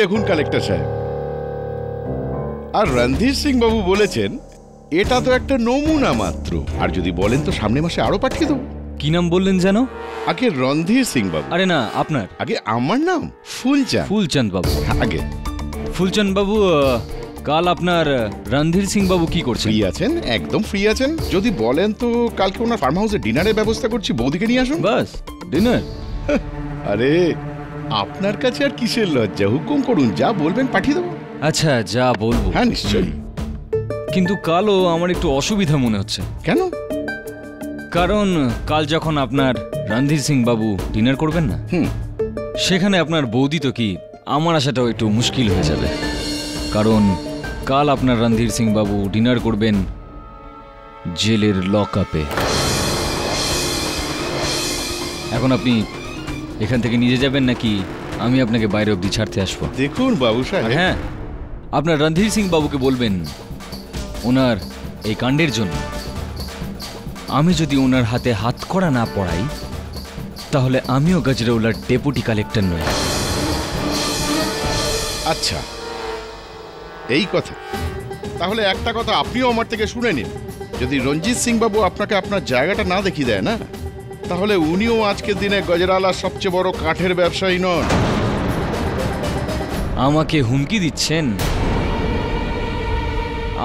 দেখুন কালেক্টর সাহেব, আর রণধীর সিং বাবু বলেছেন এটা তো একটা নমুনা মাত্র, আর যদি বলেন তো সামনে মাসে আরো পাঠিয়ে দেবো। কি নাম বললেন যেন? আগে রণধীর সিং বাবু। আরে না, আপনার। আগে আমার নাম ফুলচাঁদ। ফুলচাঁদ বাবু। আগে ফুলচাঁদ বাবু, কাল আপনার রণধীর সিং বাবু কি করছেন? ফ্রি আছেন, একদম ফ্রি আছেন। যদি বলেন তো কালকে ওনার ফার্ম হাউসে ডিনারের ব্যবস্থা করছি, বৌদিকে নিয়ে আসুন। বাস ডিনার? আরে আপনার কাছে আর কিসের লজ্জা, হুকুম করুন, যা বলবেন পাঠিয়ে দেবো। আচ্ছা, যা বলবো। হ্যাঁ নিশ্চয়ই। কিন্তু কালও আমার একটু অসুবিধা মনে হচ্ছে। কেন? কারণ কাল যখন আপনার রণধীর সিং বাবু ডিনার করবেন না, সেখানে আপনার বৌদি তো কি, আমার আসাটাও একটু মুশকিল হয়ে যাবে। কারণ কাল আপনার রণধীর সিং বাবু ডিনার করবেন জেলের লক আপে। এখন আপনি এখান থেকে নিয়ে যাবেন নাকি আমি আপনাকে বাইরে অবধি ছাড়তে আসবো? দেখুন বাবু সাহেব। হ্যাঁ, আপনার রণধীর সিং বাবুকে বলবেন ওনার এই কাণ্ডের জন্য আমি যদি ওনার হাতে হাত করা না পড়াই, তাহলে আমিও গজরৌলার ডেপুটি কালেক্টর নই। আচ্ছা, এই কথা। তাহলে একটা কথা আপনিও আমার থেকে শুনে নিন, যদি রঞ্জিত সিং বাবু আপনাকে আপনার জায়গাটা না দেখিয়ে দেয় না, তাহলে উনিও আজকের দিনে গজরালার সবচেয়ে বড় কাঠের ব্যবসায়ী নন। আমাকে হুমকি দিচ্ছেন?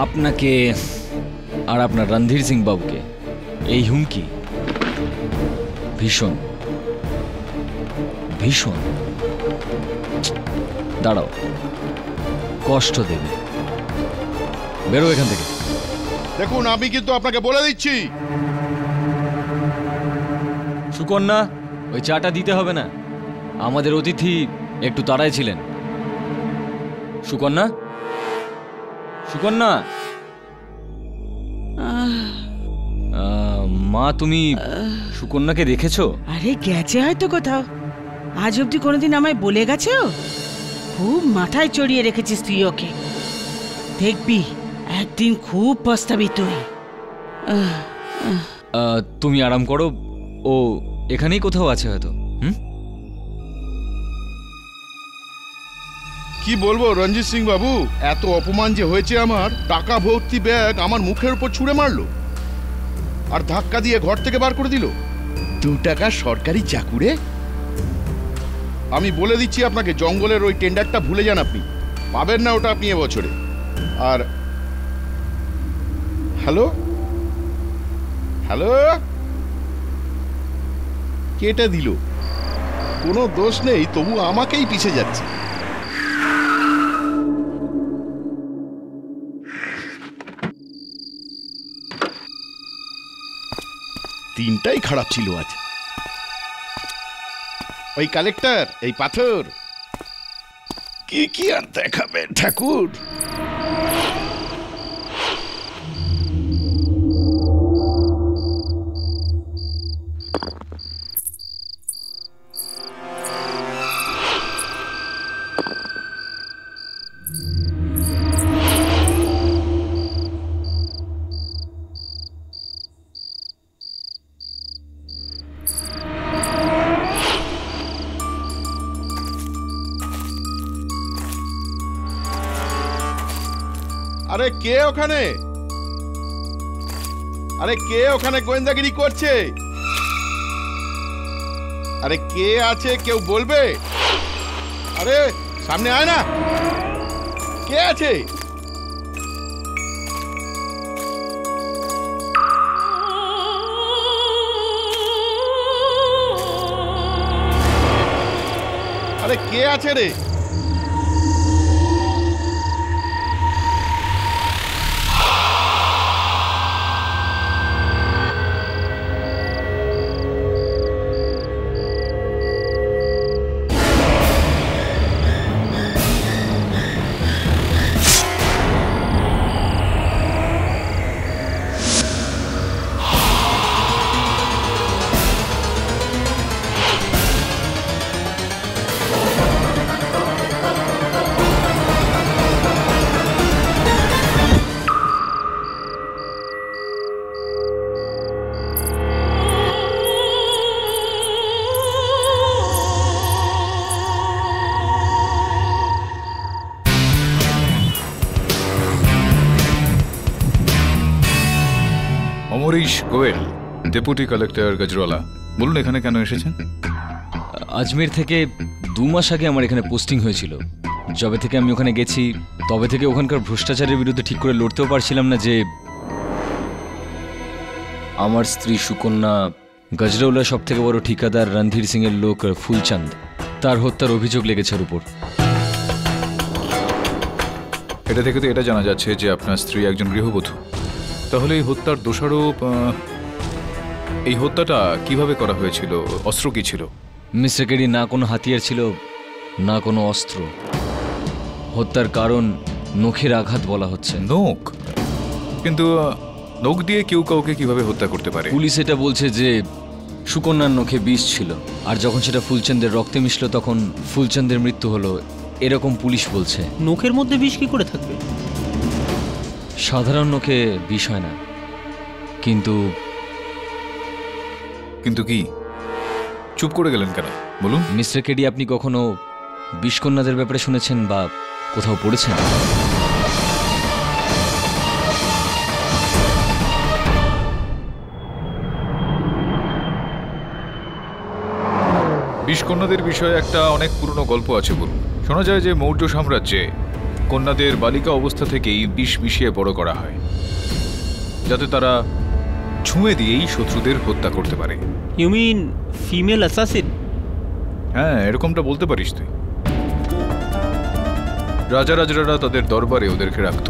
আপনাকে আর আপনার রণধীর সিং বাবুকে এই হুমকি ভীষণ ভীষণ দাঁড়াও, কষ্ট দেবে। বেরো এখান থেকে। দেখুন, আমি কিন্তু আপনাকে বলে দিচ্ছি। সুকন্যা, ওই চাটা দিতে হবে না, আমাদের অতিথি একটু তাড়ায় ছিলেন। সুকন্যা, সুকন্যা। মা, তুমি সুকন্যাকে দেখেছো? আরে গেছে হয়তো কোথাও, আজ অব্দি কোনোদিন আমায় বলে গেছে? ও খুব মাথায় চড়িয়ে রেখেছিস তুই ওকে, দেখবি একদিন খুব পস্তাবি তুই। তুমি আরাম করো, ও এখানেই কোথাও আছে হয়তো। কি বলবো রঞ্জিত সিং বাবু, এত অপমান যে হয়েছে আমার, টাকা ভর্তি ব্যাগ আমার মুখের উপর ছুঁড়ে মারলো আর ধাক্কা দিয়ে ঘর থেকে বার করে দিল। 2 টাকা সরকারি চাকুরে। আমি বলে দিচ্ছি আপনাকে, জঙ্গলের ওই টেন্ডারটা ভুলে যান, আপনি পাবেন না ওটা আপনি এবছরে। আর হ্যালো হ্যালো, কেটে দিল। কোনো দোষ নেই, তবু আমাকেই পিছে যাচ্ছে। দিনটাই খারাপ ছিল আজ। ওই কালেক্টর, এই পাথর কি কি আর দেখাবে ঠাকুর। আরে কে ওখানে? আরে কে ওখানে গোয়েন্দাগিরি করছে? আরে কে আছে কেউ বলবে? আরে সামনে আয় না, কে আছে? আরে কে আছে রে? Amrish Goyal, deputy collector Gajraula. বলুন এখানে কেন এসেছেন? আজমের থেকে 2 মাস আগে আমার এখানে পোস্টিং হয়েছিল। যবে থেকে আমি ওখানে গেছি তবে থেকে ওখানকার ভ্রষ্টাচারের বিরুদ্ধে ঠিক করে লড়তেও পারছিলাম না যে আমার স্ত্রী সুকন্যা গজরৌলা সব থেকে বড় ঠিকাদার রণধীর সিং এর লোক ফুলচাঁদ, তার হত্যার অভিযোগ লেগেছে ওর উপর। এটা থেকে তো এটা জানা যাচ্ছে যে আপনার স্ত্রী একজন গৃহবধূ। তাহলে এই হত্যার দোষারোপ, এই হত্যাটা কিভাবে করা হয়েছিল? অস্ত্র কি ছিল? মিস্টার কেডি, না কোনো হাতিয়ার ছিল না কোনো অস্ত্র। হত্যার কারণ নখের আঘাত বলা হচ্ছে। নখ? কিন্তু নখ দিয়ে কেউ কাউকে কিভাবে হত্যা করতে পারে? পুলিশ এটা বলছে যে সুকন্যার নখে বিষ ছিল, আর যখন সেটা ফুলচন্দের রক্তে মিশলো তখন ফুলচন্দের মৃত্যু হলো, এরকম পুলিশ বলছে। নখের মধ্যে বিষ কি করে থাকবে? সাধারণ নখে বিষ হয় না। কিন্তু কিন্তু কি? চুপ করে গেলেন কেন বলুন? মিস্টার কেডি, আপনি কখনো বিষকন্যাদের ব্যাপারে শুনেছেন বা কোথাও পড়েছেন? বিষকন্যাদের বিষয়ে একটা অনেক পুরনো গল্প আছে। বলুন। শোনা যায় যে মৌর্য সাম্রাজ্যে কন্যাদের বালিকা অবস্থা থেকেই বিষ মিশিয়ে বড় করা হয়, যাতে তারা ছুঁয়ে দিয়েই শত্রুদের হত্যা করতে পারে। You mean female assassin? হ্যাঁ, এরকমটা বলতে পারিস তুই। রাজারাজরা তাদের দরবারে ওদেরকে রাখত,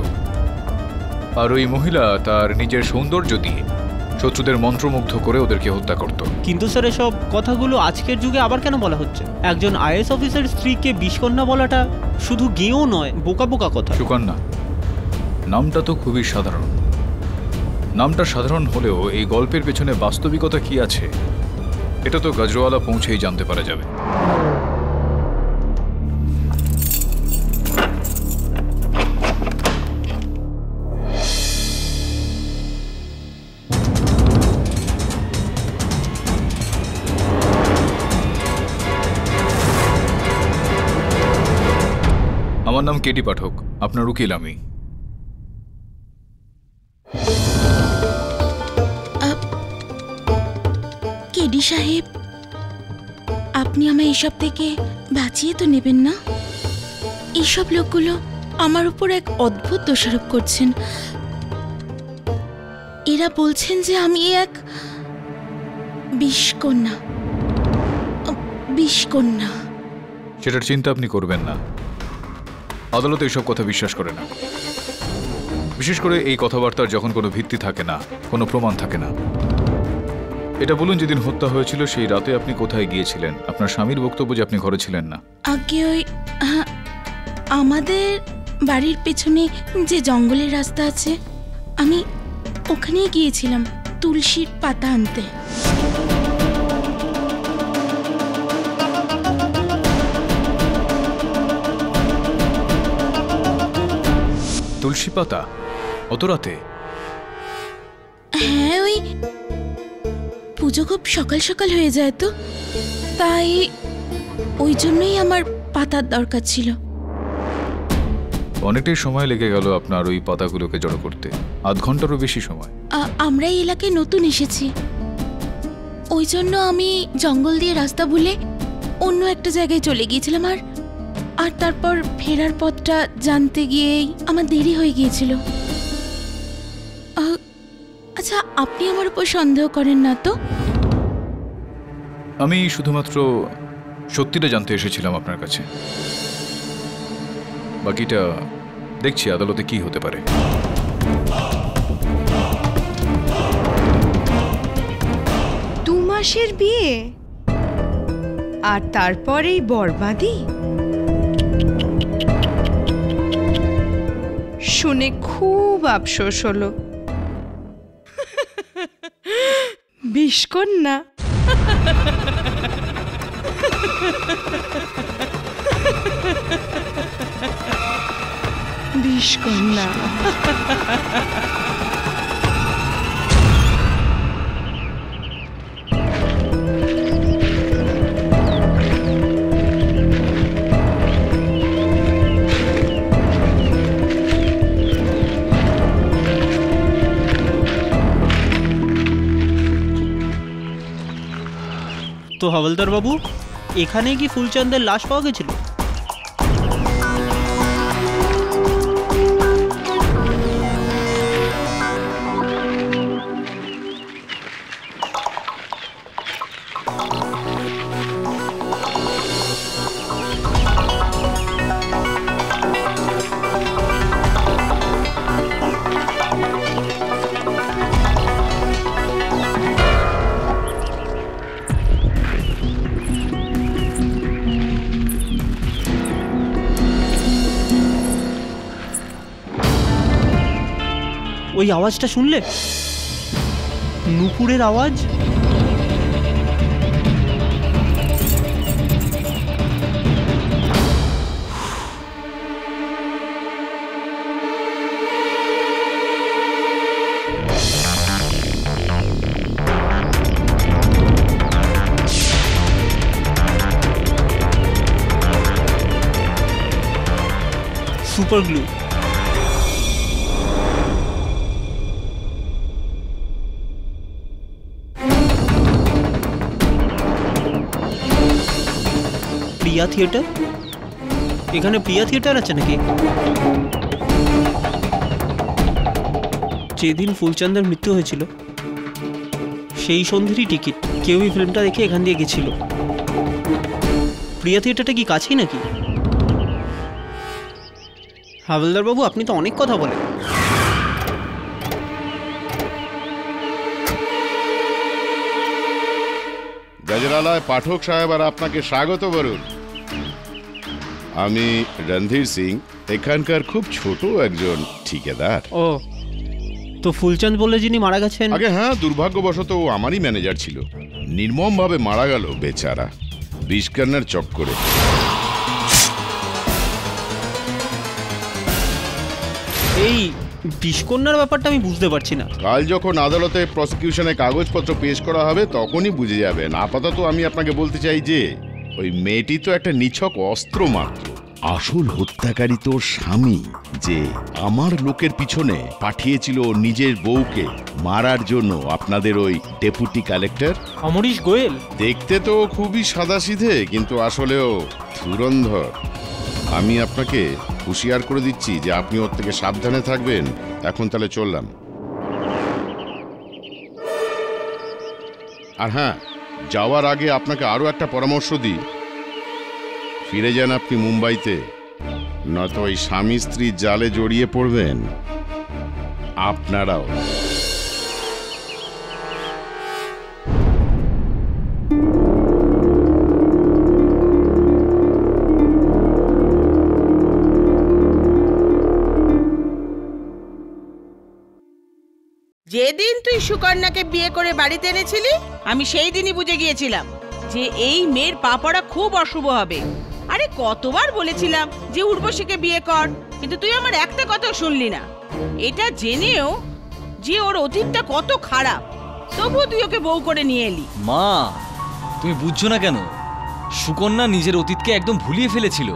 আর ওই মহিলা তার নিজের সৌন্দর্য দিয়ে শত্রুদের মন্ত্রমুগ্ধ করে ওদেরকে হত্যা করত। কিন্তু স্যার, এসব কথাগুলো আজকের যুগে আবার কেন বলা হচ্ছে? একজন আইএস অফিসার স্ত্রীকে বিষকন্যা বলাটা শুধু গেঁয়ো নয়, বোকা বোকা কথা। সুকন্যা নামটা তো খুবই সাধারণ। নামটা সাধারণ হলেও এই গল্পের পেছনে বাস্তবিকতা কি আছে এটা তো গজরাওয়ালা পৌঁছেই জানতে পারা যাবে। আমার নাম কেটি পাঠক, আপনার উকিল আমি। কেডি সাহেব, আপনি আমায় এসব থেকে বাঁচিয়ে তো নেবেন না? এইসব লোকগুলো আমার উপর এক অদ্ভুত দোষারোপ করছেন। এরা বলছেন যে আমি এক বিষকন্যা। বিষকন্যা? সেটার চিন্তা আপনি করবেন না। আদালতে এসব কথা বিশ্বাস করে না, বিশেষ করে এই কথাবার্তার যখন কোনো ভিত্তি থাকে না, কোনো প্রমাণ থাকে না। এটা বলুন, যেদিন হত্যা হয়েছিল সেই রাতে আপনি কোথায় গিয়েছিলেন? আপনার স্বামীর বক্তব্য যে আপনি ঘরে ছিলেন না। আগে ওই আমাদের বাড়ির পেছনে যে জঙ্গলের রাস্তা আছে, আমি ওখানেই গিয়েছিলাম তুলসীর পাতা আনতে। তুলসী পাতা? অত রাতে? হ্যাঁ, ওই পুজো খুব সকাল সকাল হয়ে যায় তো, তাই ওই জন্যই আমার পাতার দরকার ছিল। অনেকটাই সময় লেগে গেল আপনার ওই পাতাগুলোকে জড়ো করতে, আধ ঘন্টারও বেশি সময়। আমরা এই এলাকায় নতুন এসেছি, ওই জন্য আমি জঙ্গল দিয়ে রাস্তা ভুলে অন্য একটা জায়গায় চলে গিয়েছিলাম, আর তারপর ফেরার পথটা জানতে গিয়েই আমার দেরি হয়ে গিয়েছিল। আচ্ছা, আপনি আমার উপর সন্দেহ করেন না তো? আমি শুধুমাত্র সত্যিটা জানতে এসেছিলাম আপনার কাছে। বাকিটা দেখছি আদালতে কি হতে পারে। 2 মাসের বিয়ে আর তারপরেই বরবাদি? শুনে খুব আফসোস হলো। বিষকন্যা? বিষকন্যা? তো হাওলদার বাবু, এখানে কি ফুলচাঁদের লাশ পাওয়া গেছিল? ওই আওয়াজটা শুনলে? নুপুরের আওয়াজ। Super glue. প্রিয়া থিয়েটার? এখানে প্রিয়া থিয়েটার আছে নাকি? যেদিন ফুলচাঁদের মৃত্যু হয়েছিল সেই সন্ধ্যেরই টিকিট কেউই ফিল্মটা দেখে এখান দিয়ে গেছিল। প্রিয়া থিয়েটারটা কি কাছেই নাকি? হাওলদার বাবু, আপনি তো অনেক কথা বলেন। গজরালায় পাঠক সাহেব আর আপনাকে স্বাগত বলুন। আমি রণধীর সিং, এখানকার খুব ছোট একজন ঠিকাদার। ও, তো ফুলচাঁদ বলে যিনি মারা গেছেন? আগে হ্যাঁ, দুর্ভাগ্যবশত ও আমারই ম্যানেজার ছিল। নির্মমভাবে মারা গেল বেচারা, বিষকন্যার চক্করে। এই বিষকন্যার ব্যাপারটা আমি বুঝতে পারছি না। কাল যখন আদালতে প্রসিকিউশনের কাগজপত্র পেশ করা হবে তখনই বুঝে যাবেন। আপাতত আমি আপনাকে বলতে চাই যে ওই মেয়েটি তো একটা নিছক অস্ত্র মাত্র। আসল হত্যাকারী তোর স্বামী, যে আমার লোকের পিছনে পাঠিয়েছিল নিজের বউকে মারার জন্য আপনাদের ওই ডেপুটি কালেক্টর অমরিশ গোয়েল। দেখতে তো খুবই সাদাসিধে, কিন্তু আসলেও ধুরন্ধর। আমি আপনাকে হুঁশিয়ার করে দিচ্ছি যে আপনি ওর থেকে সাবধানে থাকবেন। এখন তাহলে চললাম। আর হ্যাঁ, যাওয়ার আগে আপনাকে আরো একটা পরামর্শ দিই, ফিরে যান আপনি মুম্বাইতে, নয়তো ওই স্বামী স্ত্রীর জালে জড়িয়ে পড়বেন আপনারাও। যেদিন তুই সুকন্যাকে বিয়ে করে বাড়িতে এনেছিলি, আমি সেই দিনই বুঝে গিয়েছিলাম যে এই মেয়ের পা পড়া খুব অশুভ হবে। আরে কতবার বলেছিলাম যে উর্বশীকে বিয়ে কর, কিন্তু তুই আমার একটা কথা শুনলি না। এটা জেনেও যে ওর অতীতটা কত খারাপ, তবুও তুই ওকে বউ করে নিয়ে এলি। মা, তুমি বুঝছো না কেন? সুকন্যা নিজের অতীতকে একদম ভুলিয়ে ফেলেছিল,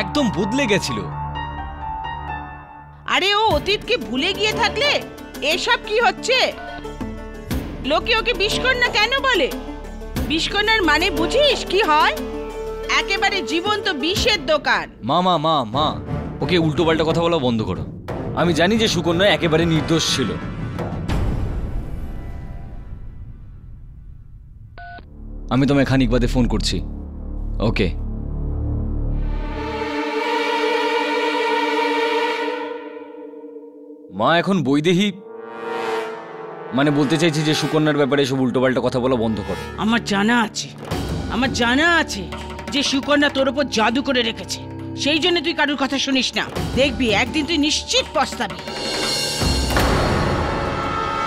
একদম বদলে গেছিল। আরে ও অতীতকে ভুলে গিয়ে থাকলে এসব কি হচ্ছে? লোকে ওকে বিষকন্যা কেন বলে? বিষকন্যার মানে বুঝিস কি হয়? একেবারে জীবন্ত বিষের দোকান। মা মা মা মা ওকে উল্টো পাল্টা কথা বলা বন্ধ করো। আমি জানি যে সুকন্যা একেবারে নির্দোষ ছিল। আমি তোমায় খানিক বাদে ফোন করছি। ওকে। মা এখন বৈদেহী, মানে বলতে চাইছি যে সুকন্যার ব্যাপারে সব উল্টোপাল্টা কথা বলা বন্ধ করো। আমার জানা আছে যে সুকন্যা তোর উপর জাদু করে রেখেছে, সেই জন্য তুই কারোর কথা শুনিস না। দেখবি একদিন তুই নিশ্চিত পস্তাবি।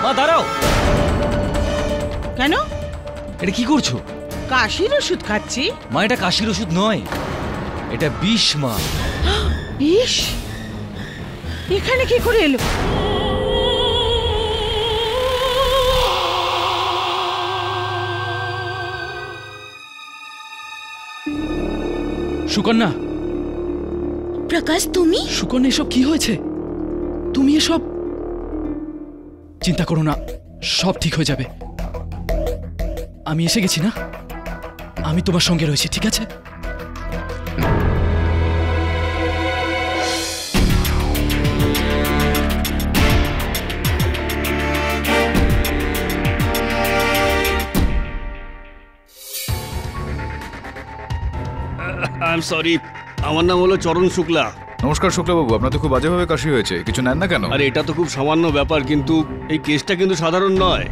মা দাঁড়াও। কেন? এটা কি করছো? কাশির ওষুধ খাচ্ছি। মা, এটা কাশির ওষুধ নয়, এটা বিষ। মা, বিষ এখানে কি করে এলো? সুকন্যা। প্রকাশ, তুমি? সুকন্যা, এসব কি হয়েছে? তুমি এসব চিন্তা করো না, সব ঠিক হয়ে যাবে। আমি এসে গেছি না? আমি তোমার সঙ্গে রয়েছি, ঠিক আছে? আই এম সরি, আমার নাম হলো চরণ শুক্লা। নমস্কার শুক্লাবাবু, আপনার তো খুব বাজেভাবে কাশি হয়েছে, কিছু নেন না কেন? আরে এটা তো খুব সামান্য ব্যাপার, কিন্তু এই কেসটা কিন্তু সাধারণ নয়।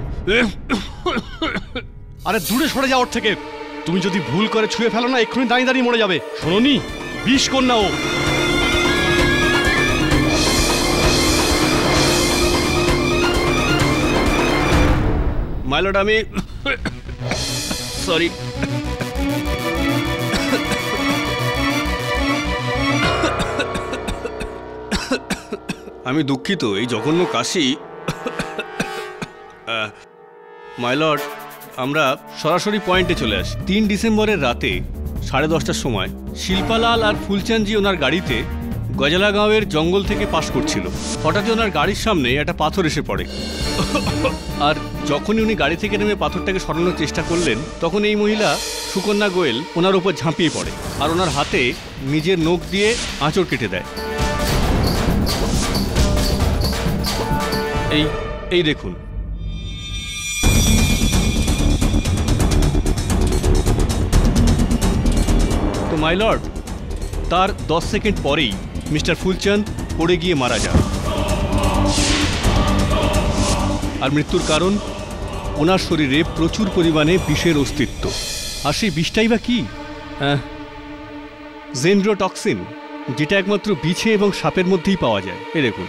আরে দূরে সরে যাওয়ার থেকে, তুমি যদি ভুল করে ছুঁয়ে ফেলো না, এক্ষুনি দাঁড়িয়ে দাঁড়িয়ে মরে যাবে। শোনোনি, বিষ কন্যা ও। মাইলট, আমি সরি। আমি দুঃখিত, এই জঘন্য কাশি। মাইলট, আমরা সরাসরি পয়েন্টে চলে আসি। 3 ডিসেম্বরের রাতে 10:30টার সময় শিল্পালাল আর ফুলচাঁদজি ওনার গাড়িতে গজালা গাঁওয়ের জঙ্গল থেকে পাস করছিল। হঠাৎই ওনার গাড়ির সামনে একটা পাথর এসে পড়ে, আর যখনই উনি গাড়ি থেকে নেমে পাথরটাকে সরানোর চেষ্টা করলেন, তখন এই মহিলা সুকন্যা গোয়েল ওনার উপর ঝাঁপিয়ে পড়ে আর ওনার হাতে নিজের নখ দিয়ে আঁচড় কেটে দেয়। এই দেখুন। তো মাই লর্ড, তার 10 সেকেন্ড পরেই মিস্টার ফুলচাঁদ পড়ে গিয়ে মারা যান। আর মৃত্যুর কারণ, ওনার শরীরে প্রচুর পরিমাণে বিষের অস্তিত্ব। আর সেই বিষটাই বা কি? জেন্ড্রোটক্সিন, যেটা একমাত্র বিছে এবং সাপের মধ্যেই পাওয়া যায়। এই দেখুন।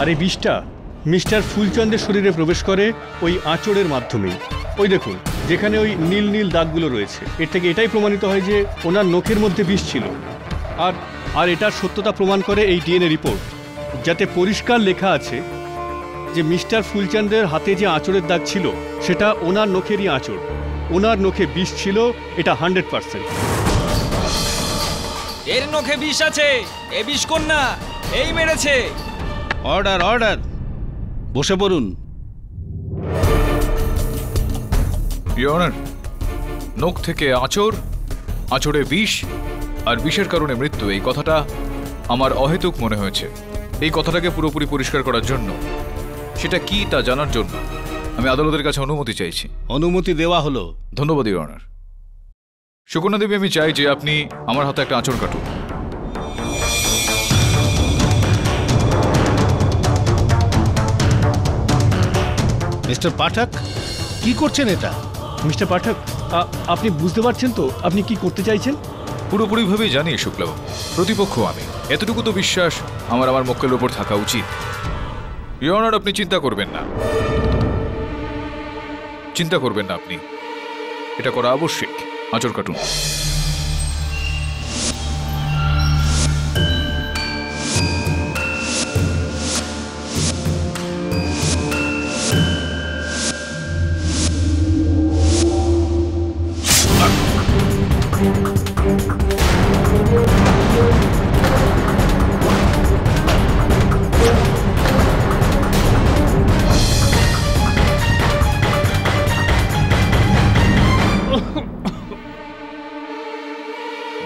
আর এই বিষটা মিস্টার ফুলচন্দের শরীরে প্রবেশ করে ওই আঁচড়ের মাধ্যমেই। ওই দেখুন, যেখানে ওই নীল নীল দাগগুলো রয়েছে, এর থেকে এটাই প্রমাণিত হয় যে ওনার নখের মধ্যে বিষ ছিল। আর এটার সত্যতা প্রমাণ করে এই ডিএনএ রিপোর্ট, যাতে পরিষ্কার লেখা আছে যে মিস্টার ফুলচন্দের হাতে যে আঁচড়ের দাগ ছিল সেটা ওনার নখেরই আঁচড়। ওনার নখে বিষ ছিল, এটা 100%। এর নখে বিষ আছে, এ বিষ কন্যা এই মেরেছে। অর্ডার, অর্ডার, বসে পড়ুন। ইওর অনার, নখ থেকে আঁচড়, আঁচড়ে বিষ আর বিষের কারণে মৃত্যু, এই কথাটা আমার অহেতুক মনে হয়েছে। এই কথাটাকে পুরোপুরি পরিষ্কার করার জন্য, সেটা কি তা জানার জন্য আমি আদালতের কাছে অনুমতি চাইছি। অনুমতি দেওয়া হলো। ধন্যবাদ ইওর অনার। সুকন্যা দেবী, আমি চাই যে আপনি আমার হাতে একটা আঁচড় কাটুন। মিস্টার পাঠক, কি করছেন এটা? মিস্টার পাঠক, আপনি বুঝতে পারছেন তো আপনি কি করতে চাইছেন? পুরোপুরিভাবেই জানি শুক্লাবাবু, প্রতিপক্ষ আমি, এতটুকু তো বিশ্বাস আমার মক্কেলের উপর থাকা উচিত। ইওর অনার, আপনি চিন্তা করবেন না, চিন্তা করবেন না আপনি, এটা করা আবশ্যিক। আঁচড় কাটুন।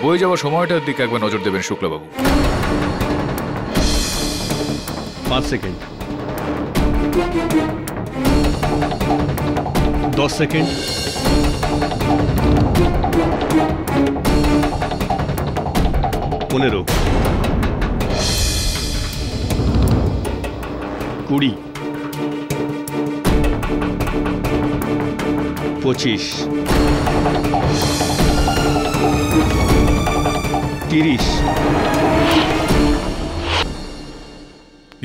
বয়ে যাওয়ার সময়টার দিকে একবার নজর দেবেন শুক্লাবাবু। 5 সেকেন্ড, 10 সেকেন্ড, 15, 20, 25, 30।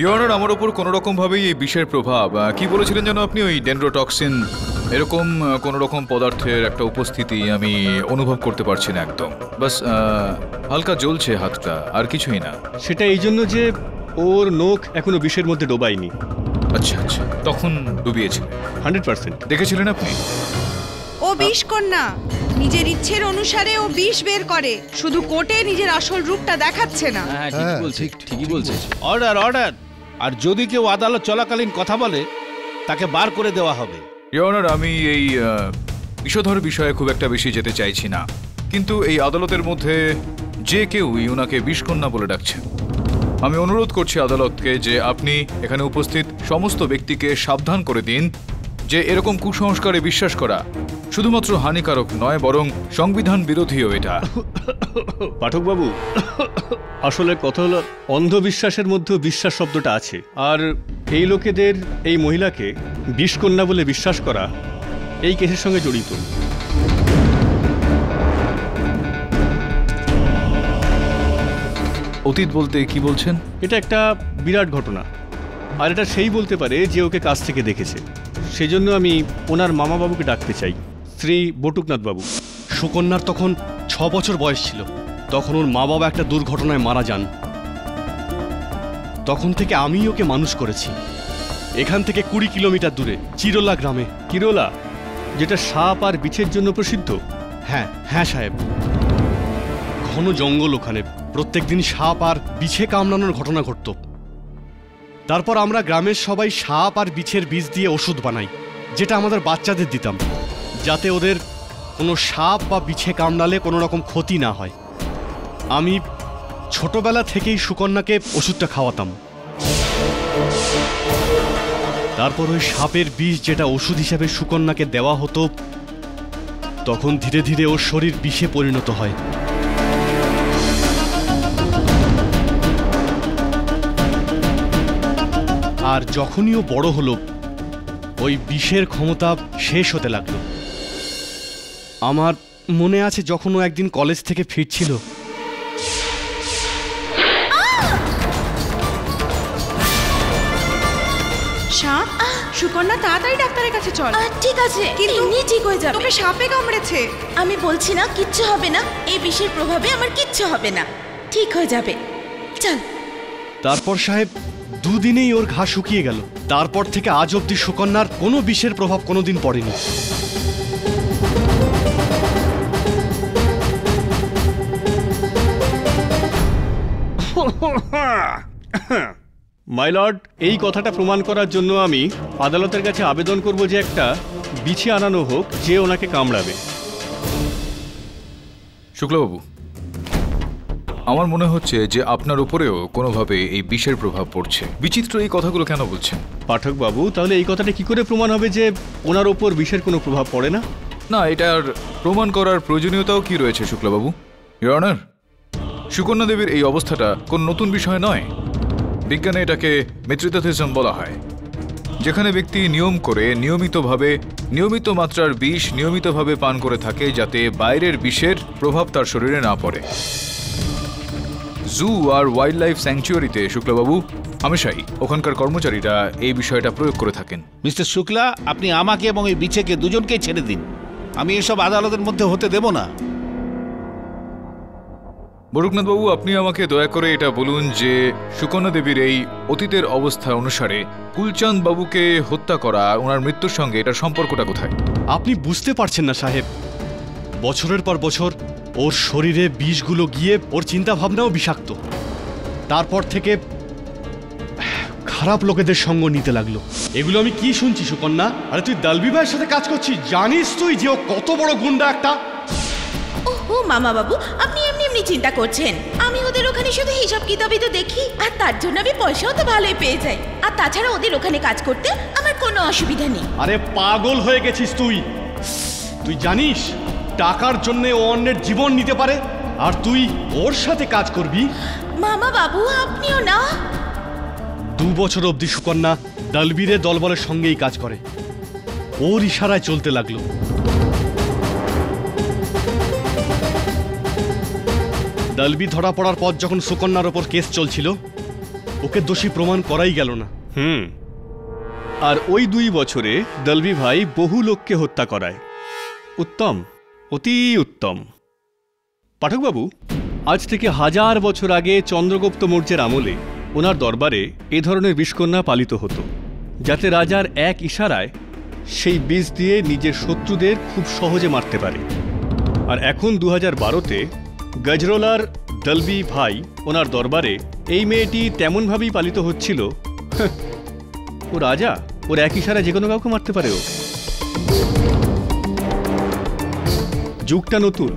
ইওর অনার, আমার উপর কোনো রকম ভাবেই এই বিষের প্রভাব, কি বলেছিলেন যেন আপনি, ওই ডেন্ড্রোটক্সিন এরকম কোনো রকম পদার্থের একটা উপস্থিতি আমি অনুভব করতে পারছি না একদম। বাস হালকা জ্বলছে হাতটা, আর কিছুই না। সেটা এই জন্য যে ওর নখ এখনো বিষের মধ্যে ডোবায়নি। আচ্ছা আচ্ছা, তখন ডুবিয়েছিলেন? 100%। দেখেছিলেন আপনি? ও বিষ কন্যা, নিজের ইচ্ছের অনুসারে ও বিষ বের করে, শুধু কোর্টে নিজের আসল রূপটা দেখাচ্ছে না। হ্যাঁ, ঠিকই বলছে, ঠিকই বলছে। অর্ডার, অর্ডার, আর যদি কেউ আদালত চলাকালীন কথা বলে তাকে বার করে দেওয়া হবে। ইওর অনার, আমি এই বিষধর বিষয়ে খুব একটা বেশি যেতে চাইছি না, কিন্তু এই আদালতের মধ্যে যে কেউই ওনাকে বিষকন্যা বলে ডাকছে। আমি অনুরোধ করছি আদালতকে যে আপনি এখানে উপস্থিত সমস্ত ব্যক্তিকে সাবধান করে দিন যে এরকম কুসংস্কারে বিশ্বাস করা শুধুমাত্র হানিকারক নয়, বরং সংবিধান বিরোধীও এটা। পাঠকবাবু, আসলে কথা হলো অন্ধবিশ্বাসের মধ্যেও বিশ্বাস শব্দটা আছে, আর এই লোকেদের এই মহিলাকে বিষকন্যা বলে বিশ্বাস করা এই কেসের সঙ্গে জড়িত। অতীত বলতে কি বলছেন? এটা একটা বিরাট ঘটনা, আর এটা সেই বলতে পারে যে ওকে কাছ থেকে দেখেছে। সেজন্য আমি ওনার মামাবাবুকে ডাকতে চাই, শ্রী বটুকনাথ বাবু। সুকন্যার তখন 6 বছর বয়স ছিল, তখন ওর মা বাবা একটা দুর্ঘটনায় মারা যান। তখন থেকে আমি ওকে মানুষ করেছি, এখান থেকে 20 কিলোমিটার দূরে চিরলা গ্রামে। কিরোলা, যেটা সাপ আর বিছের জন্য প্রসিদ্ধ? হ্যাঁ হ্যাঁ সাহেব, ঘন জঙ্গল, ওখানে প্রত্যেকদিন সাপ আর বিছে কামড়ানোর ঘটনা ঘটত। তারপর আমরা গ্রামের সবাই সাপ আর বিছের বীজ দিয়ে ওষুধ বানাই, যেটা আমাদের বাচ্চাদের দিতাম, যাতে ওদের কোনো সাপ বা বিছে কামড়ালে কোনো রকম ক্ষতি না হয়। আমি ছোটবেলা থেকেই সুকন্যাকে ওষুধটা খাওয়াতাম। তারপর ওই সাপের বিষ যেটা ওষুধ হিসাবে সুকন্যাকে দেওয়া হতো, তখন ধীরে ধীরে ওর শরীর বিষে পরিণত হয়। আর যখনই ও বড় হলো, ওই বিষের ক্ষমতা শেষ হতে লাগলো। আমার মনে আছে যখন ও একদিন কলেজ থেকে ফিরছিল, সাপ, সুকন্যা তাড়াতাড়ি ডাক্তারের কাছে চল। ঠিক আছে, কিন্তু এমনি ঠিক হয়ে যাবে। তোকে সাপে কামড়েছে। আমি বলছি না কিচ্ছু হবে না, এই বিষের প্রভাবে আমার কিচ্ছু হবে না, ঠিক হয়ে যাবে, চল। তারপর সাহেব 2 দিনেই ওর ঘা শুকিয়ে গেল। তারপর থেকে আজ অবধি সুকন্যার কোনো বিষের প্রভাব কোনোদিন পড়েনি। মাই লর্ড, এই কথাটা প্রমাণ করার জন্য আমি আদালতের কাছে আবেদন করব যে একটা বিছে আনানো হোক যে ওনাকে কামড়াবে। শুক্লবাবু, আমার মনে হচ্ছে যে আপনার উপরেও কোনোভাবে এই বিষের প্রভাব পড়ছে। বিচিত্র এই কথাগুলো কেন বলছেন? পাঠকবাবু, তাহলে এই কথাটা কি করে প্রমাণ হবে যে ওনার ওপর বিষের কোনো প্রভাব পড়ে না? না, এটার প্রমাণ করার প্রয়োজনীয়তাও কি রয়েছে শুক্লবাবু? ইওর অনার, সুকন্যা দেবীর এই অবস্থাটা কোন নতুন বিষয় নয়। বিজ্ঞানে এটাকে মেট্রিওথিজম বলা হয়, যেখানে ব্যক্তি নিয়ম করে নিয়মিত মাত্রার বিষ নিয়মিতভাবে পান করে থাকে, যাতে বাইরের বিষের প্রভাব তার শরীরে না পড়ে। জু আর ওয়াইল্ড লাইফ স্যাংচুয়ারিতে শুক্লবাবু হামেশাই ওখানকার কর্মচারীরা এই বিষয়টা প্রয়োগ করে থাকেন। মিস্টার শুক্লা, আপনি আমাকে এবং এই বিছেকে দুজনকেই ছেড়ে দিন। আমি এসব আদালতের মধ্যে হতে দেব না। বরুকনাথ বাবু, আপনি আমাকে দয়া করে এটা বলুন যে সুকন্যা দেবীর এই অতীতের অবস্থা অনুসারে কুলচাঁদ বাবুকে হত্যা করা, ওনার মৃত্যুর সঙ্গে এটার সম্পর্কটা কোথায়? আপনি বুঝতে পারছেন না সাহেব, বছরের পর বছর ওর শরীরে বিষগুলো গিয়ে ওর চিন্তা ভাবনাও বিষাক্ত। তারপর থেকে খারাপ লোকেদের সঙ্গ নিতে লাগলো। এগুলো আমি কি শুনছি সুকন্যা? আরে তুই দালবি ভাইয়ের সাথে কাজ করছিস, জানিস তুই যে ও কত বড় গুন্ডা একটা? ও মামা বাবু, আপনি এমনি চিন্তা করছেন। আমি ওদের ওখানে শুধু হিসাব কিতাবই তো দেখি, আর তার জন্য আমি পয়সাও তো ভালোই পেয়ে যাই। আর তাছাড়া ওদের ওখানে কাজ করতে আমার কোনো অসুবিধা নেই। আরে পাগল হয়ে গেছিস তুই? তুই জানিস টাকার জন্য ও অন্যের জীবন নিতে পারে, আর তুই ওর সাথে কাজ করবি? মামা বাবু, আপনিও না। 2 বছর অবধি সুকন্যা দলবীরের দলবলের সঙ্গেই কাজ করে, ওর ইশারায় চলতে লাগলো। দলবি ধরা পড়ার পর যখন সুকন্যার ওপর কেস চলছিল, ওকে দোষী প্রমাণ করাই গেল না। আর ওই 2 বছরে দলবি ভাই বহু লোককে হত্যা করায়। উত্তম, অতি উত্তম। পাঠকবাবু, আজ থেকে 1000 বছর আগে চন্দ্রগুপ্ত মৌর্যের আমলে ওনার দরবারে এ ধরনের বিষকন্যা পালিত হতো, যাতে রাজার এক ইশারায় সেই বিষ দিয়ে নিজের শত্রুদের খুব সহজে মারতে পারে। আর এখন 2012-তে গজরোলার দলবি ভাই ওনার দরবারে এই মেয়েটি তেমনভাবেই পালিত হচ্ছিল ও রাজা, ওর একই সারা যে কোনো কাউকে মারতে পারে ও। যুগটা নতুন,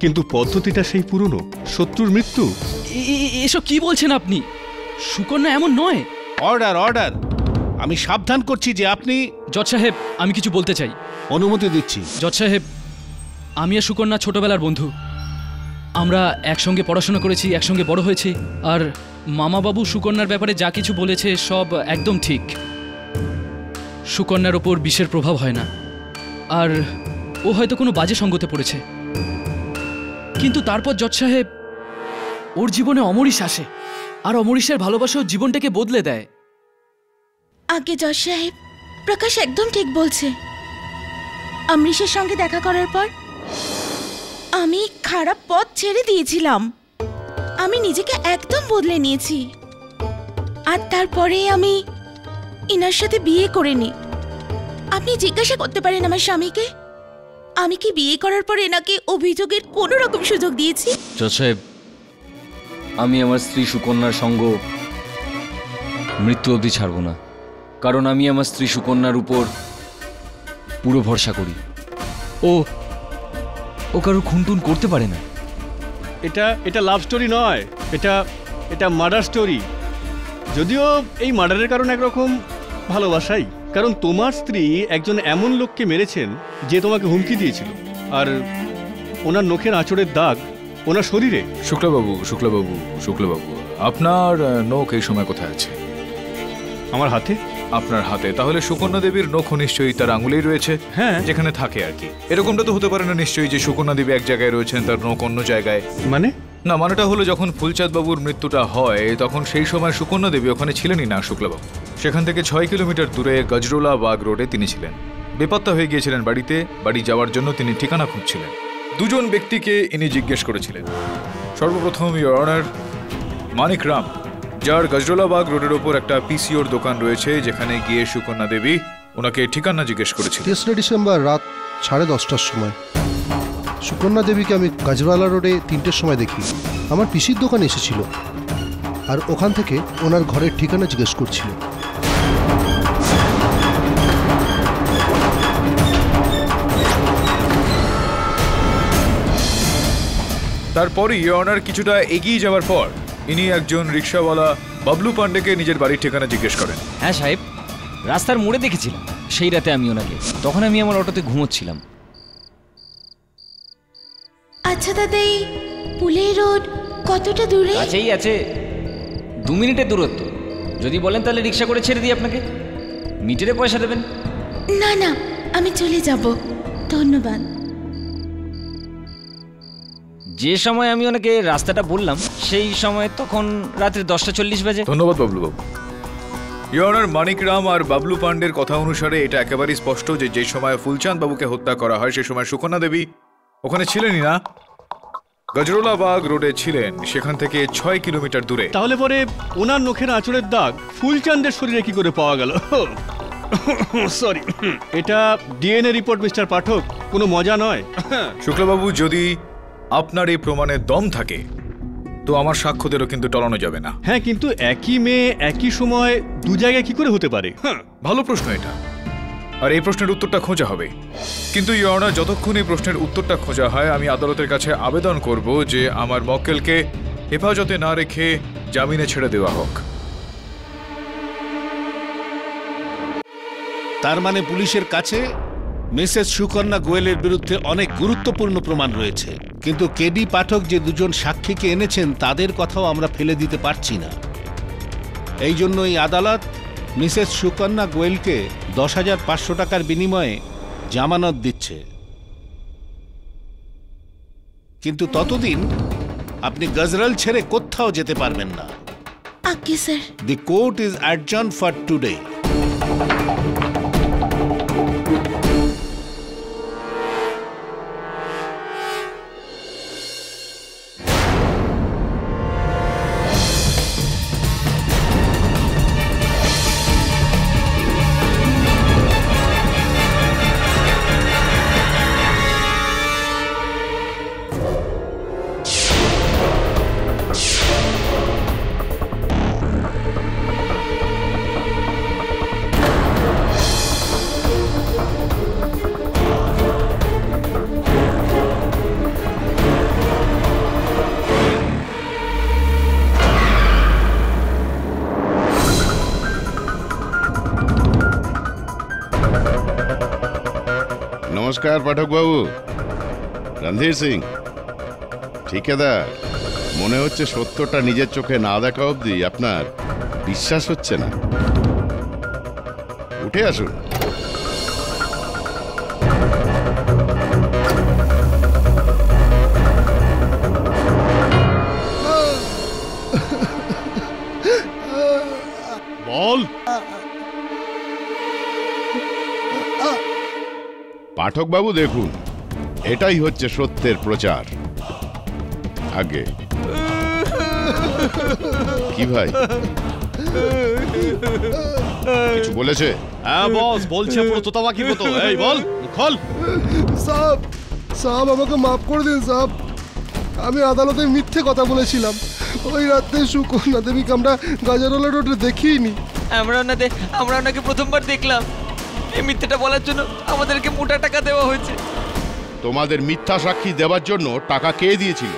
কিন্তু পদ্ধতিটা সেই পুরনো। শত্রুর মৃত্যু। এসব কি বলছেন আপনি? সুকন্যা এমন নয়। অর্ডার অর্ডার, আমি সাবধান করছি যে আপনি। জজ সাহেব, আমি কিছু বলতে চাই। অনুমতি দিচ্ছি। জজ সাহেব, আমি আর সুকন্যা ছোটবেলার বন্ধু। আমরা একসঙ্গে পড়াশোনা করেছি, একসঙ্গে বড় হয়েছি। আর মামাবাবু সুকন্যার ব্যাপারে যা কিছু বলেছে সব একদম ঠিক। সুকন্যার ওপর বিষের প্রভাব হয় না, আর ও হয়তো কোনো বাজে সঙ্গতে পড়েছে। কিন্তু তারপর জজ সাহেব, ওর জীবনে অমরিশ আসে, আর অমরিশের ভালোবাসা ওর জীবনটাকে বদলে দেয়। আগে জজ সাহেব, প্রকাশ একদম ঠিক বলছে। অমরিশের সঙ্গে দেখা করার পর আমি খারাপ পথ ছেড়ে দিয়েছিলাম। আমি নিজেকে একদম বদলে নিয়েছি। আর তারপরে আমি ইনার সাথে বিয়ে করিনি। আপনি জিজ্ঞাসা করতে পারেন আমার স্বামীকে, আমি কি বিয়ে করার পর এনাকে অভিযোগের কোনো রকম সুযোগ দিয়েছি? জজ সাহেব, আমি আমার স্ত্রী সুকন্যার সঙ্গ মৃত্যু অবধি ছাড়ব না, কারণ আমি আমার স্ত্রী সুকন্যার উপর পুরো ভরসা করি। ও কারো খুনটুন করতে পারে না। এটা লাভ স্টোরি নয়, এটা মার্ডার স্টোরি। যদিও এই মার্ডারের কারণ একরকম ভালোবাসাই, কারণ তোমার স্ত্রী একজন এমন লোককে মেরেছেন যে তোমাকে হুমকি দিয়েছিল, আর ওনার নখের আঁচড়ের দাগ ওনার শরীরে। শুক্লাবাবু, আপনার নখ এই সময় কোথায় আছে? আমার হাতে। আপনার হাতে? তাহলে সুকন্যা দেবীর নখ নিশ্চয়ই তার আঙুলেই রয়েছে। হ্যাঁ, যেখানে থাকে আর কি। এরকমটা তো হতে পারে না নিশ্চয়ই যে সুকন্যা দেবী এক জায়গায় রয়েছেন, তার নখ অন্য জায়গায়। মানে? না, মানেটা হলো যখন ফুলচাঁদ বাবুর মৃত্যুটা হয় তখন সেই সময় সুকন্যা দেবী ওখানে ছিলেনই না শুক্লাবাবু। সেখান থেকে 6 কিলোমিটার দূরে গজরোলা বাগ রোডে তিনি ছিলেন। বেপাত্তা হয়ে গিয়েছিলেন বাড়ি যাওয়ার জন্য তিনি ঠিকানা খুঁজছিলেন। দুজন ব্যক্তিকে ইনি জিজ্ঞেস করেছিলেন। সর্বপ্রথম ইওর অনার মানিক রাম, যার গজরোলা বাগ রোডের ওপর একটা পিসিওর দোকান রয়েছে, যেখানে গিয়ে সুকন্যা দেবী ওনাকে ঠিকানা জিজ্ঞেস করেছিলেন। 3 ডিসেম্বর রাত 10:30টার সময় সুকন্যা দেবীকে আমি গজরোলা রোডে 3টের সময় দেখি। আমার পিসির দোকানে এসেছিল, আর ওখান থেকে ওনার ঘরের ঠিকানা জিজ্ঞেস করছিল। তারপরই ইওর কিছুটা এগিয়ে যাওয়ার পর ইনি একজন রিক্সাওয়ালা বাবলু পান্ডেকে নিজের বাড়ির ঠিকানা জিজ্ঞেস করেন। হ্যাঁ সাহেব, রাস্তার মোড়ে দেখেছিলাম সেই রাতে আমি ওনাকে। তখন আমি আমার অটোতে ঘুমোচ্ছিলাম। আচ্ছা দাদা, এই পুলে রোড কতটা দূরে? কাছেই আছে, 2 মিনিটের দূরত্ব। যদি বলেন তাহলে রিক্সা করে ছেড়ে দিই আপনাকে, মিটারে পয়সা দেবেন। না না, আমি চলে যাব, ধন্যবাদ। যে সময় আমি ওনাকে রাস্তাটা বললাম সেই সময় তখন রাত্রি 10:40 বাজে। ধন্যবাদ বাবলুবাবু। ইওর মানিক রাম আর বাবলু পান্ডের কথা অনুসারে এটা একেবারেই স্পষ্ট যে সময় ফুলচাঁদ বাবুকে হত্যা করা হয় সে সময় সুকন্যা দেবী ওখানে ছিলেনই না, গজরোলা বাগ রোডে ছিলেন, সেখান থেকে 6 কিলোমিটার দূরে। তাহলে পরে ওনার নখের আঁচড়ের দাগ ফুলচাঁদের শরীরে কি করে পাওয়া গেল? সরি, এটা ডিএনএ রিপোর্ট মিস্টার পাঠক, কোনো মজা নয়। শুক্লাবাবু, যদি আপনার এই প্রমাণে দম থাকে তো আমার সাক্ষ্যদেরও কিন্তু টলানো যাবে না। হ্যাঁ, কিন্তু একই মেয়ে একই সময় 2 জায়গায় কি করে হতে পারে? ভালো প্রশ্ন এটা, আর এই প্রশ্নের উত্তরটা খোঁজা হবে। কিন্তু ইওর অনার, যতক্ষণ এই প্রশ্নের উত্তরটা খোঁজা হয় আমি আদালতের কাছে আবেদন করব যে আমার মক্কেলকে হেফাজতে না রেখে জামিনে ছেড়ে দেওয়া হোক। তার মানে পুলিশের কাছে মিসেস সুকন্যা গোয়েলের বিরুদ্ধে অনেক গুরুত্বপূর্ণ প্রমাণ রয়েছে, কিন্তু কেডি পাঠক যে 2জন সাক্ষীকে এনেছেন তাদের কথাও আমরা ফেলে দিতে পারছি না। এই জন্যই আদালত মিসেস সুকন্যা গোয়েলকে 10,500 টাকার বিনিময়ে জামানত দিচ্ছে। কিন্তু ততদিন আপনি গজরল ছেড়ে কোথাও যেতে পারবেন না। আজ্ঞে sir. The court is adjourn for today. নমস্কার পাঠকবাবু। রণধীর সিং, ঠিকাদার, মনে হচ্ছে সত্যটা নিজের চোখে না দেখা অবধি আপনার বিশ্বাস হচ্ছে না। উঠে আসুন। বল। পাঠকবাবু দেখুন, এটাই হচ্ছে সত্যের প্রচার। আগে কি ভাই, কিছু বলেছে? হ্যাঁ বস, বলছে পুরো তোতাবাকির মতো। এই বল, খোল। সাহেব, সাহেব আমাকে মাফ করে দিন সাহেব। আমি আদালতে মিথ্যে কথা বলেছিলাম। ওই রাতে সুকন্যা দেবীকে আমরা গাজারওয়ালা রোডে দেখিনি। আমরা ওনাকে প্রথমবার দেখলাম। এই মিথ্যেটা বলার জন্য আমাদেরকে মোটা টাকা দেওয়া হয়েছে। তোমাদের মিথ্যা সাক্ষী দেওয়ার জন্য টাকা কে দিয়েছিল?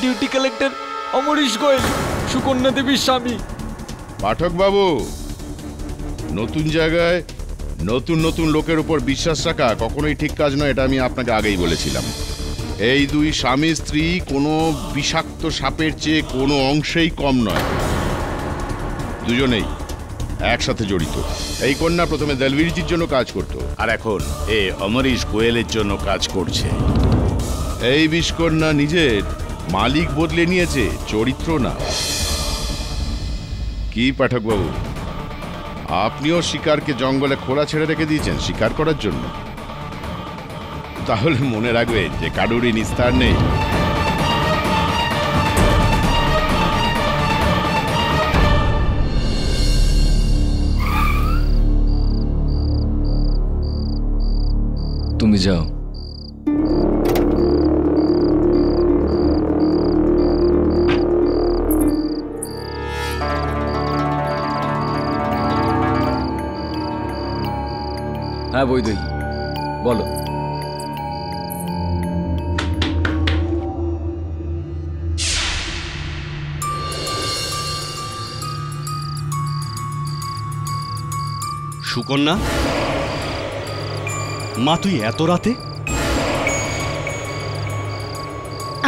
ডিউটি কালেক্টর অমরিশ গোয়েল, সুকন্যা দেবীর স্বামী। পাঠকবাবু, নতুন জায়গায় নতুন নতুন লোকের উপর বিশ্বাস রাখা কখনোই ঠিক কাজ নয়, এটা আমি আপনাকে আগেই বলেছিলাম। এই দুই স্বামী স্ত্রী কোনো বিষাক্ত সাপের চেয়ে কোনো অংশেই কম নয়। দুজনেই একসাথে জড়িত। এই কন্যা প্রথমে দলবীরজির জন্য কাজ করত, আর এখন এ অমরিশ গোয়েলের জন্য কাজ করছে। এই বিষকন্যা নিজের মালিক বদলে নিয়েছে, চরিত্র না। কি পাঠকবাবু, আপনিও শিকারকে জঙ্গলে খোলা ছেড়ে রেখে দিয়েছেন শিকার করার জন্য? তাহলে মনে রাখবেন যে কারুরই নিস্তার নেই। তুমি যাও। হ্যাঁ বৈদই, বলো। সুকন্যা মা, তুই এত রাতে?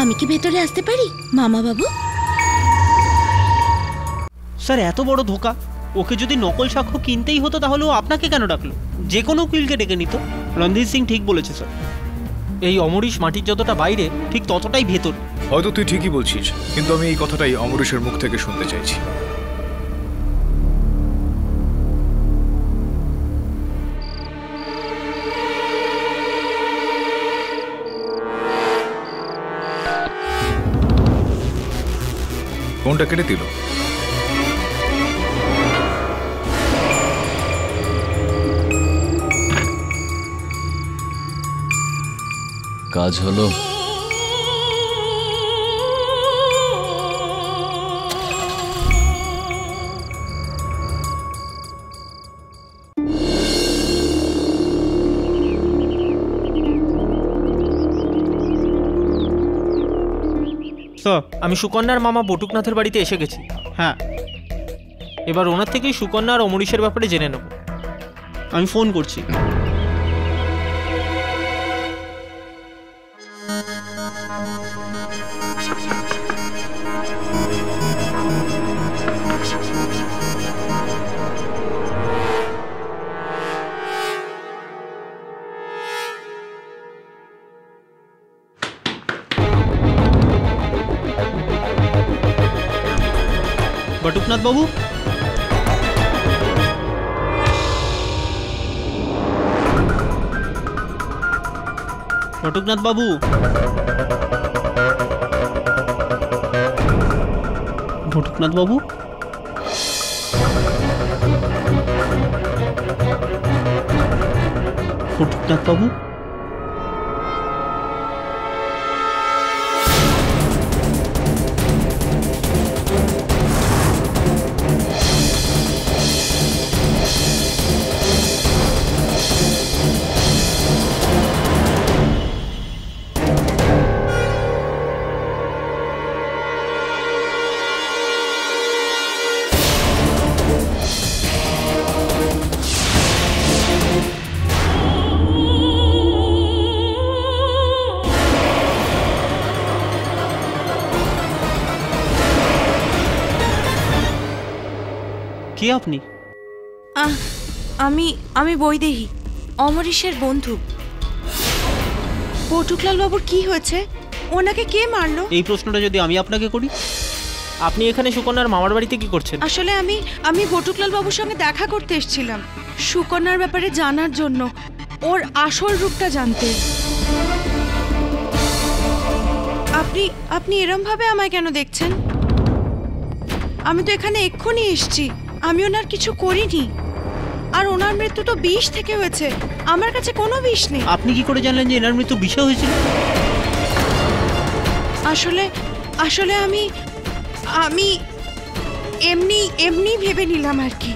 আমি কি ভেতরে আসতে পারি মামা বাবু? স্যার, এত বড় ধোকা। ওকে যদি নকল সাক্ষ্য কিনতেই হতো তাহলে ও আপনাকে কেন ডাকলো? যে কোনো উকিলকে ডেকে নিত। রণধীর সিং ঠিক বলেছে স্যার। এই অমরিশ মাটির যতটা বাইরে, ঠিক ততটাই ভেতর। হয়তো তুই ঠিকই বলছিস, কিন্তু আমি এই কথাটাই অমরিশের মুখ থেকে শুনতে চাইছি। ফোনটা কেটে দিল। কাজ হলো। স্যার, আমি সুকন্যার মামা বটুকনাথের বাড়িতে এসে গেছি। হ্যাঁ, এবার ওনার থেকেই সুকন্যা আর অমরিশের ব্যাপারে জেনে নেব। আমি ফোন করছি। বটুকনাথ বাবু, বটুকনাথ বাবু, বটুকনাথ বাবু, বটুকনাথ বাবু। কে আপনি? আমি বৈদেহী, অমরেশের বন্ধু। বটুকলাল বাবুর কি হয়েছে? ওনাকে কে মারলো? এই প্রশ্নটা যদি আমি আপনাকে করি, আপনি এখানে সুকন্যার মামার বাড়িতে কি করছেন? আসলে আমি বটুকলাল বাবুর সঙ্গে দেখা করতে এসেছিলাম, সুকন্যার ব্যাপারে জানার জন্য, ওর আসল রূপটা জানতে। আপনি এরম ভাবে আমায় কেন দেখছেন? আমি তো এখানে এক্ষুনি এসেছি, আমি ওনার কিছু করিনি। আর ওনার মৃত্যু তো বিষ থেকে হয়েছে, আমার কাছে কোনো বিষ নেই। আপনি কি করে জানলেন যে এনার মৃত্যু বিষে হয়েছিল? আসলে আমি এমনি ভেবে নিলাম আর কি।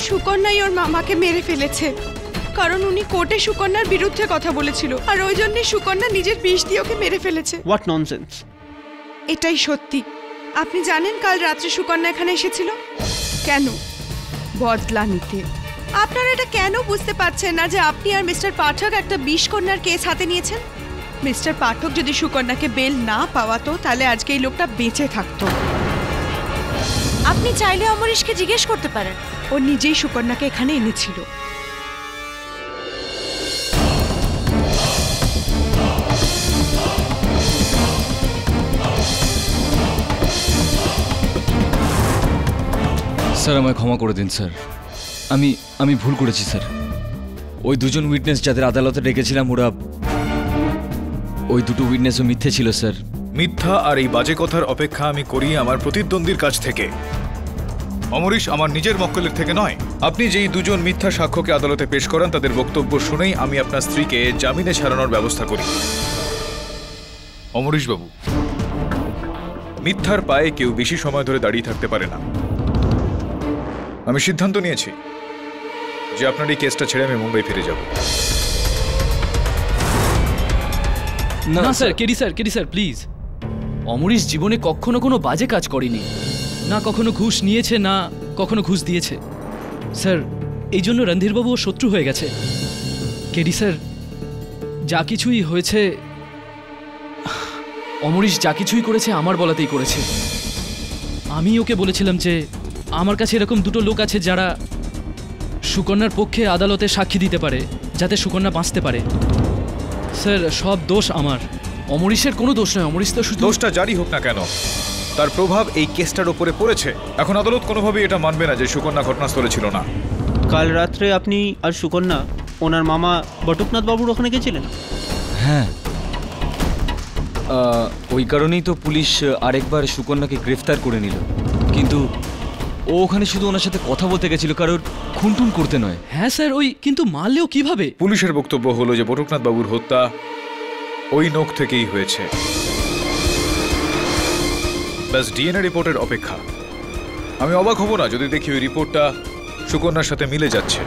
সুকন্যাই ওর মামাকে মেরে ফেলেছে, কারণ উনি কোর্টে সুকন্যার বিরুদ্ধে কথা বলেছিল, আর ওই জন্যই সুকন্যা নিজের বিষ দিয়ে ওকে মেরে ফেলেছে। What nonsense! এটাই সত্যি। আপনি জানেন কাল রাত্রে সুকন্যা এখানে এসেছিল কেন? বদলা নিতে। আপনারা এটা কেন বুঝতে পারছেন না যে আপনি আর মিস্টার পাঠক একটা বিষ কন্যার কেস হাতে নিয়েছেন? মিস্টার পাঠক যদি সুকন্যাকে বেল না পাওয়াতো, তাহলে আজকে এই লোকটা বেঁচে থাকতো। আপনি চাইলে অমরেশকে জিজ্ঞেস করতে পারেন, ও নিজেই সুকন্যাকে এখানে এনেছিল। স্যার আমায় ক্ষমা করে দিন স্যার, আমি ভুল করেছি স্যার। ওই দুজন উইটনেস যাদের আদালতে ডেকেছিলাম, ওই দুটো উইটনেসও মিথ্যে ছিল স্যার। মিথ্যা আর এই বাজে কথার অপেক্ষা আমি করি আমার প্রতিদ্বন্দ্বীর কাছ থেকে, অমরেশ আমার নিজের মক্কেলের থেকে নয়। আপনি যেই দুজন মিথ্যা সাক্ষ্যকে আদালতে পেশ করান, তাদের বক্তব্য শুনেই আমি আপনার স্ত্রীকে জামিনে ছাড়ানোর ব্যবস্থা করি। অমরেশ বাবু, মিথ্যার পায়ে কেউ বেশি সময় ধরে দাঁড়িয়ে থাকতে পারে না। আমি সিদ্ধান্ত নিয়েছি যে আপনার এই কেসটা ছেড়ে আমি মুম্বাই ফিরে যাব। না sir, KD sir please. Amaresh জীবনে কখনো কোনো বাজে কাজ করেনি, না কখনো ঘুষ নিয়েছে, না কখনো ঘুষ দিয়েছে স্যার। এই জন্য রণধীরবাবু ও শত্রু হয়ে গেছে। কেডি স্যার, যা কিছুই হয়েছে, অমরেশ যা কিছুই করেছে আমার বলাতেই করেছে। আমি ওকে বলেছিলাম যে আমার কাছে এরকম দুটো লোক আছে যারা সুকন্যার পক্ষে আদালতে সাক্ষী দিতে পারে, যাতে সুকন্যা বাঁচতে পারে। স্যার সব দোষ আমার, অমরেশের কোনো দোষ নয়। অমরেশ তো শুধু দোষটা জারি হোক না কেন, তার প্রভাব এই কেসটার উপরে পড়েছে। এখন আদালত কোনোভাবেই এটা মানবে না যে সুকন্যা ঘটনাস্থলে ছিল না। কাল রাত্রে আপনি আর সুকন্যা ওনার মামা বটুকনাথ বাবুর ওখানে গেছিলেন? হ্যাঁ, ওই কারণেই তো পুলিশ আরেকবার সুকন্যাকে গ্রেফতার করে নিল। কিন্তু ও ওখানে শুধু ওনার সাথে কথা বলতে গেছিল, কারোর খুনটুন করতে নয়। হ্যাঁ স্যার, কিন্তু মারলেও কিভাবে? পুলিশের বক্তব্য হলো যে বটুকনাথ বাবুর হত্যা ওই নখ থেকেই হয়েছে। ব্যাস ডিএনএ রিপোর্টের অপেক্ষা। আমি অবাক হব না যদি দেখি ওই রিপোর্টটা সুকন্যার সাথে মিলে যাচ্ছে।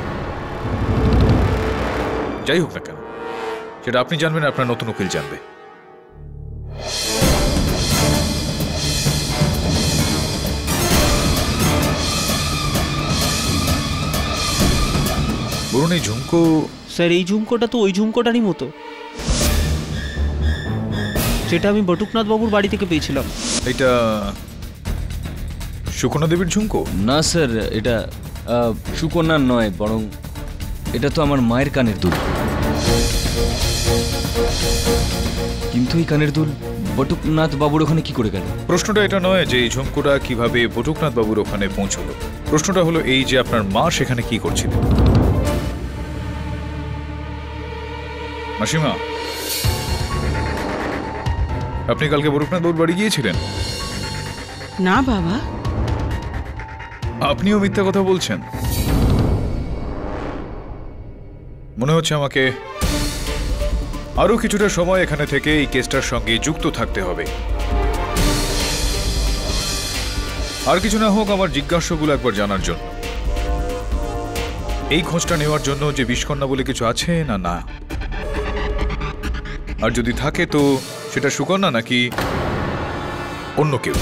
যাই হোক না কেন, সেটা আপনি জানবেন, আপনার নতুন উকিল জানবে। বলুন, এই ঝুমকো? স্যার এই ঝুমকোটা তো ওই ঝুমকোটারই মতো, যেটা আমি বটুকনাথ বাবুর বাড়ি থেকে পেয়েছিলাম। এটা সুকন্যা দেবীর ঝুমকো? না স্যার, এটা সুকন্যার নয়, বরং এটা তো আমার মায়ের কানের দুল। কিন্তু এই কানের দুল বটুকনাথ বাবুর ওখানে কি করে গেল? প্রশ্নটা এটা নয় যে এই ঝুমকোটা কিভাবে বটুকনাথ বাবুর ওখানে পৌঁছলো। প্রশ্নটা হলো এই যে আপনার মা সেখানে কি করছিলেন। মাসিমা, আপনি কালকে বটুকনাথ বাবুর বাড়ি গিয়েছিলেন? না বাবা। আপনিও মিথ্যা কথা বলছেন। মনে হচ্ছে আমাকে আরো কিছুটা সময় এখানে থেকে এই কেসটার সঙ্গে যুক্ত থাকতে হবে। আর কিছু না হোক, আমার জিজ্ঞাসাগুলো একবার জানার জন্য, এই খোঁজটা নেওয়ার জন্য যে বিষকন্যা বলে কিছু আছে না না, আর যদি থাকে তো সেটা সুকন্যা নাকি অন্য কেউ।